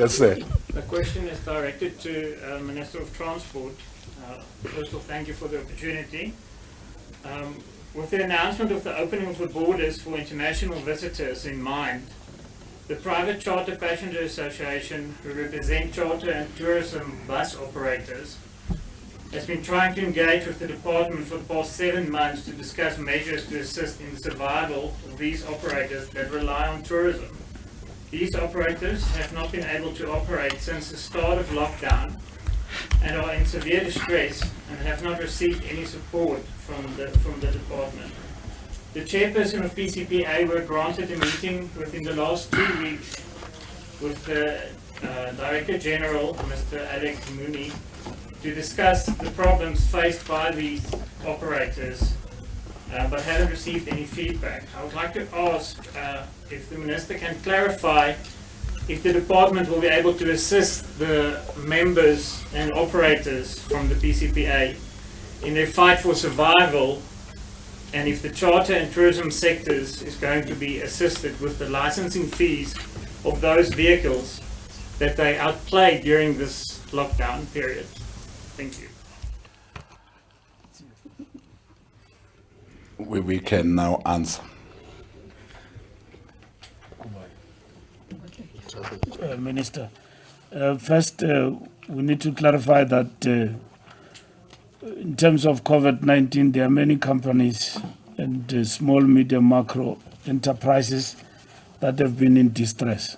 Yes, sir. The question is directed to Minister of Transport. First of all, thank you for the opportunity. With the announcement of the opening of the borders for international visitors in mind, the private Charter Passenger Association, who represent charter and tourism bus operators, has been trying to engage with the department for the past 7 months to discuss measures to assist in the survival of these operators that rely on tourism. These operators have not been able to operate since the start of lockdown and are in severe distress and have not received any support from the department. The chairperson of PCPA were granted a meeting within the last 2 weeks with the Director General, Mr. Alex Mooney, to discuss the problems faced by these operators, but haven't received any feedback. I would like to ask if the Minister can clarify if the department will be able to assist the members and operators from the PCPA in their fight for survival, and if the charter and tourism sectors is going to be assisted with the licensing fees of those vehicles that they outplay during this lockdown period. Thank you. We can now answer. Minister, first we need to clarify that in terms of COVID-19, there are many companies and small, medium, macro enterprises that have been in distress.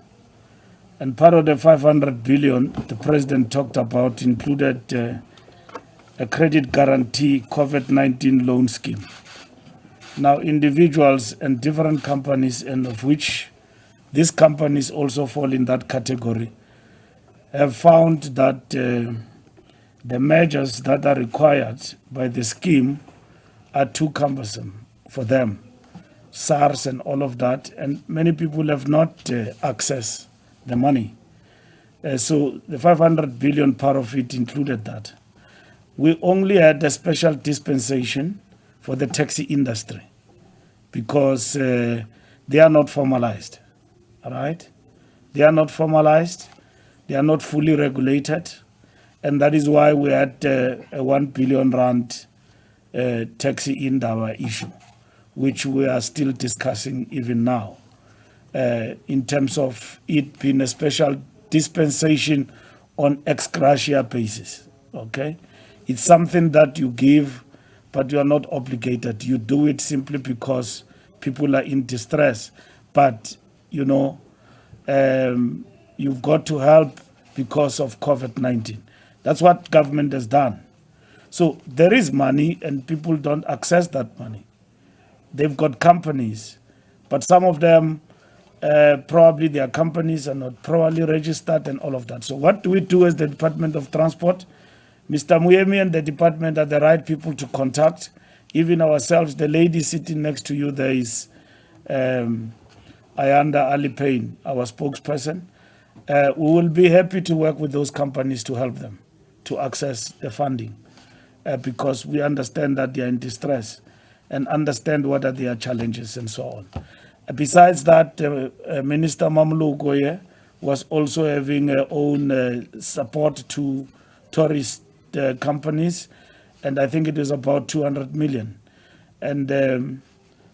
And part of the 500 billion the President talked about included a credit guarantee COVID-19 loan scheme. Now, individuals and different companies, and of which these companies also fall in that category, have found that the measures that are required by the scheme are too cumbersome for them, SARS and all of that, and many people have not accessed the money. So the 500 billion part of it included that. We only had a special dispensation for the taxi industry because they are not formalized, all right? They are not formalized, they are not fully regulated, and that is why we had a 1 billion rand taxi in-hour issue, which we are still discussing even now, in terms of it being a special dispensation on ex gratia basis, okay? It's something that you give, but you are not obligated. You do it simply because people are in distress. But, you know, you've got to help because of COVID-19. That's what government has done. So there is money and people don't access that money. They've got companies, but some of them, probably their companies are not properly registered and all of that. So what do we do as the Department of Transport? Mr. Muyemi and the department are the right people to contact. Even ourselves, the lady sitting next to you, there is Ayanda Ali Payne, our spokesperson. We will be happy to work with those companies to help them to access the funding because we understand that they are in distress and understand what are their challenges and so on. Besides that, Minister Mbalula was also having her own support to tourist companies, and I think it is about 200 million. And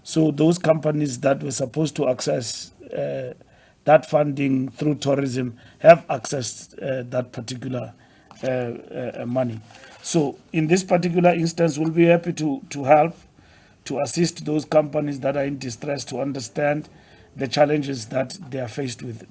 so those companies that were supposed to access that funding through tourism have accessed that particular money. So in this particular instance, we'll be happy to help, to assist those companies that are in distress to understand the challenges that they are faced with.